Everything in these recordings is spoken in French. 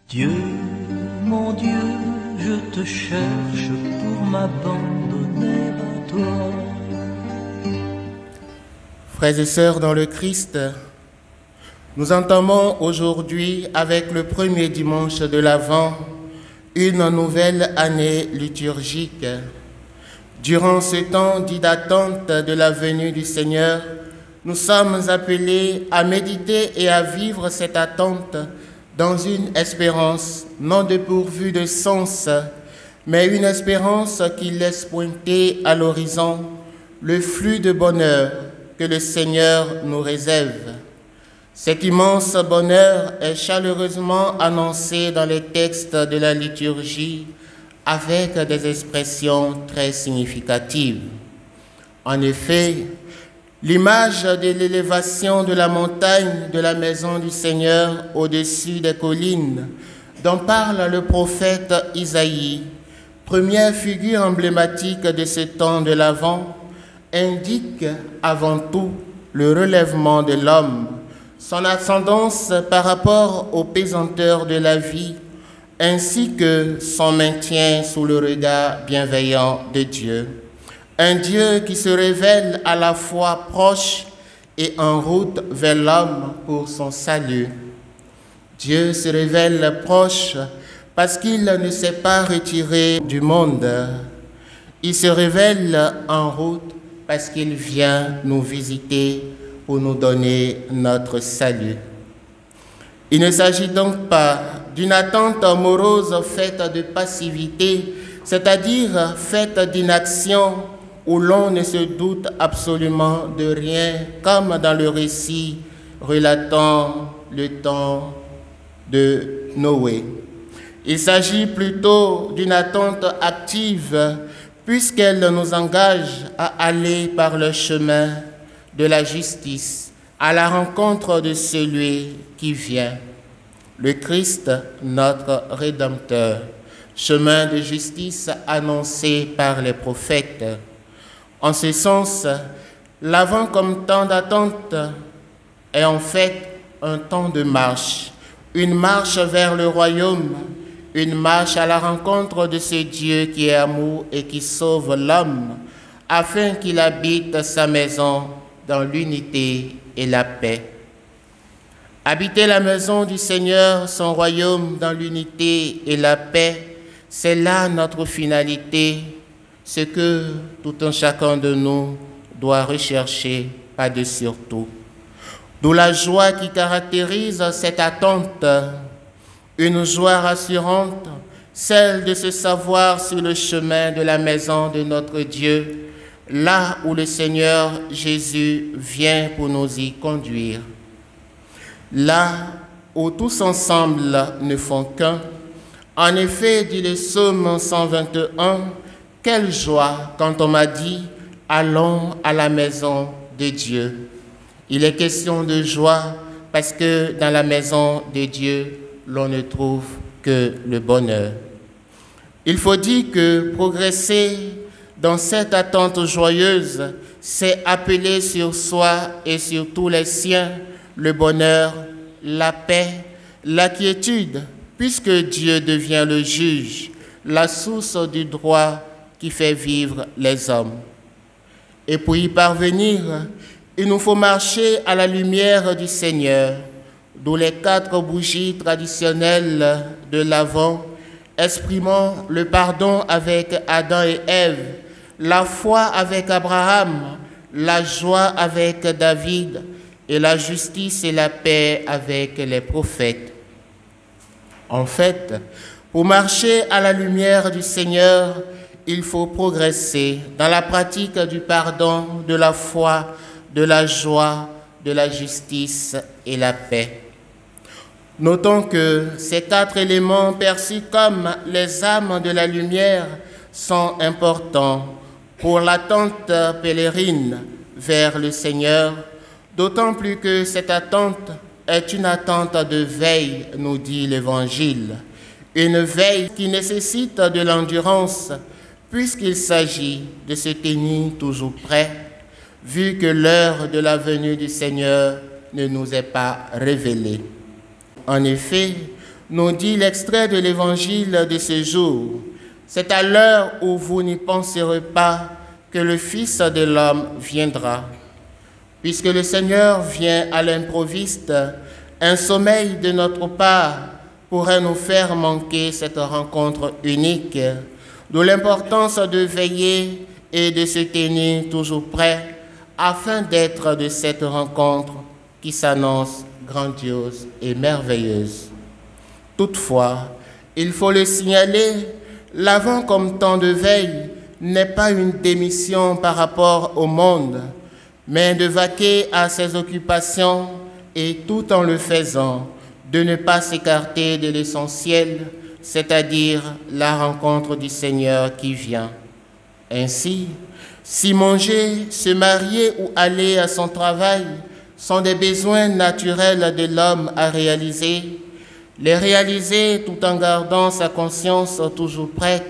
Dieu, mon Dieu, je te cherche pour m'abandonner à toi. Frères et sœurs dans le Christ, nous entamons aujourd'hui, avec le premier dimanche de l'Avent, une nouvelle année liturgique. Durant ce temps dit d'attente de la venue du Seigneur, nous sommes appelés à méditer et à vivre cette attente dans une espérance non dépourvue de sens, mais une espérance qui laisse pointer à l'horizon le flux de bonheur que le Seigneur nous réserve. Cet immense bonheur est chaleureusement annoncé dans les textes de la liturgie avec des expressions très significatives. En effet, l'image de l'élévation de la montagne de la maison du Seigneur au-dessus des collines, dont parle le prophète Isaïe, première figure emblématique de ce temps de l'Avent, indique avant tout le relèvement de l'homme, son ascendance par rapport aux pesanteurs de la vie, ainsi que son maintien sous le regard bienveillant de Dieu. Un Dieu qui se révèle à la fois proche et en route vers l'homme pour son salut. Dieu se révèle proche parce qu'il ne s'est pas retiré du monde. Il se révèle en route parce qu'il vient nous visiter pour nous donner notre salut. Il ne s'agit donc pas d'une attente morose faite de passivité, c'est-à-dire faite d'inaction, où l'on ne se doute absolument de rien, comme dans le récit relatant le temps de Noé. Il s'agit plutôt d'une attente active, puisqu'elle nous engage à aller par le chemin de la justice, à la rencontre de celui qui vient, le Christ, notre Rédempteur, chemin de justice annoncé par les prophètes. En ce sens, l'Avent comme temps d'attente est en fait un temps de marche, une marche vers le royaume, une marche à la rencontre de ce Dieu qui est amour et qui sauve l'homme, afin qu'il habite sa maison dans l'unité et la paix. Habiter la maison du Seigneur, son royaume dans l'unité et la paix, c'est là notre finalité, ce que tout un chacun de nous doit rechercher par-dessus tout. D'où la joie qui caractérise cette attente, une joie rassurante, celle de se savoir sur le chemin de la maison de notre Dieu, là où le Seigneur Jésus vient pour nous y conduire. Là où tous ensemble ne font qu'un. En effet, dit le psaume 121, quelle joie quand on m'a dit « Allons à la maison de Dieu ». Il est question de joie parce que dans la maison de Dieu, l'on ne trouve que le bonheur. Il faut dire que progresser dans cette attente joyeuse, c'est appeler sur soi et sur tous les siens le bonheur, la paix, la quiétude, puisque Dieu devient le juge, la source du droit qui fait vivre les hommes. Et pour y parvenir, il nous faut marcher à la lumière du Seigneur, d'où les 4 bougies traditionnelles de l'Avent exprimant le pardon avec Adam et Ève, la foi avec Abraham, la joie avec David et la justice et la paix avec les prophètes. En fait, pour marcher à la lumière du Seigneur, il faut progresser dans la pratique du pardon, de la foi, de la joie, de la justice et la paix. Notons que ces 4 éléments perçus comme les âmes de la lumière sont importants pour l'attente pèlerine vers le Seigneur, d'autant plus que cette attente est une attente de veille, nous dit l'Évangile. Une veille qui nécessite de l'endurance, puisqu'il s'agit de se tenir toujours prêt, vu que l'heure de la venue du Seigneur ne nous est pas révélée. En effet, nous dit l'extrait de l'évangile de ce jour. C'est à l'heure où vous n'y penserez pas que le Fils de l'homme viendra. Puisque le Seigneur vient à l'improviste, un sommeil de notre part pourrait nous faire manquer cette rencontre unique, d'où l'importance de veiller et de se tenir toujours prêt afin d'être de cette rencontre qui s'annonce grandiose et merveilleuse. Toutefois, il faut le signaler, l'avant comme temps de veille n'est pas une démission par rapport au monde, mais de vaquer à ses occupations et tout en le faisant, de ne pas s'écarter de l'essentiel, c'est-à-dire la rencontre du Seigneur qui vient. Ainsi, si manger, se marier ou aller à son travail sont des besoins naturels de l'homme à réaliser, les réaliser tout en gardant sa conscience toujours prête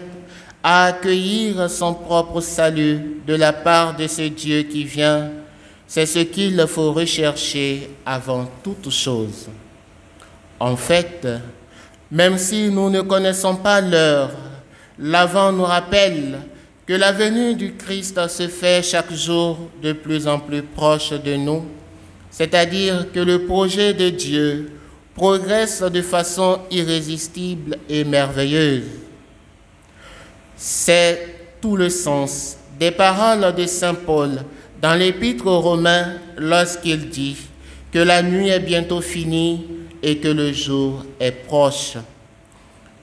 à accueillir son propre salut de la part de ce Dieu qui vient, c'est ce qu'il faut rechercher avant toute chose. En fait, même si nous ne connaissons pas l'heure, l'Avent nous rappelle que la venue du Christ se fait chaque jour de plus en plus proche de nous, c'est-à-dire que le projet de Dieu progresse de façon irrésistible et merveilleuse. C'est tout le sens des paroles de saint Paul dans l'Épître aux Romains lorsqu'il dit que la nuit est bientôt finie et que le jour est proche.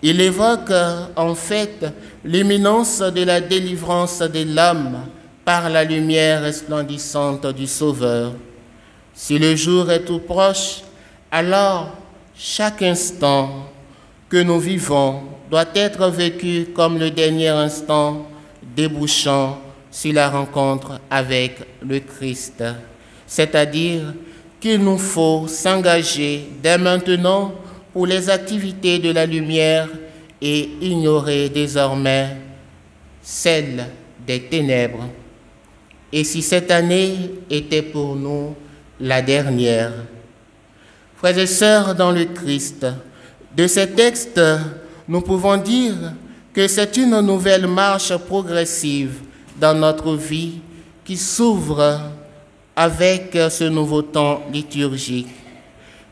Il évoque en fait l'imminence de la délivrance de l'âme par la lumière resplendissante du Sauveur. Si le jour est tout proche, alors chaque instant que nous vivons doit être vécu comme le dernier instant débouchant sur la rencontre avec le Christ. C'est-à-dire qu'il nous faut s'engager dès maintenant pour les activités de la lumière et ignorer désormais celles des ténèbres. Et si cette année était pour nous la dernière, frères et sœurs dans le Christ, de ces textes, nous pouvons dire que c'est une nouvelle marche progressive dans notre vie qui s'ouvre avec ce nouveau temps liturgique.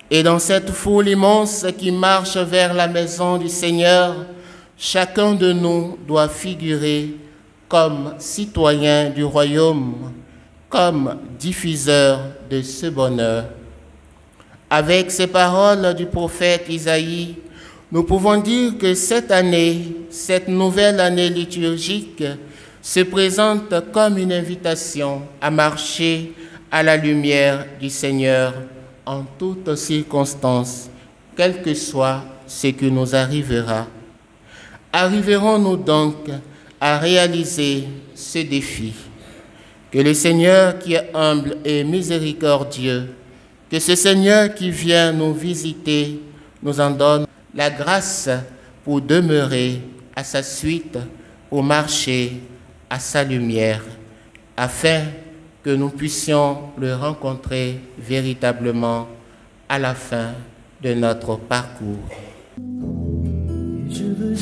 Et dans cette foule immense qui marche vers la maison du Seigneur, chacun de nous doit figurer comme citoyen du royaume, comme diffuseur de ce bonheur. Avec ces paroles du prophète Isaïe, nous pouvons dire que cette année, cette nouvelle année liturgique, se présente comme une invitation à marcher à la lumière du Seigneur en toutes circonstances, quel que soit ce qui nous arrivera. Arriverons-nous donc à réaliser ce défi? Que le Seigneur qui est humble et miséricordieux, que ce Seigneur qui vient nous visiter, nous en donne la grâce pour demeurer à sa suite, pour marcher à sa lumière, afin que nous puissions le rencontrer véritablement à la fin de notre parcours. Je veux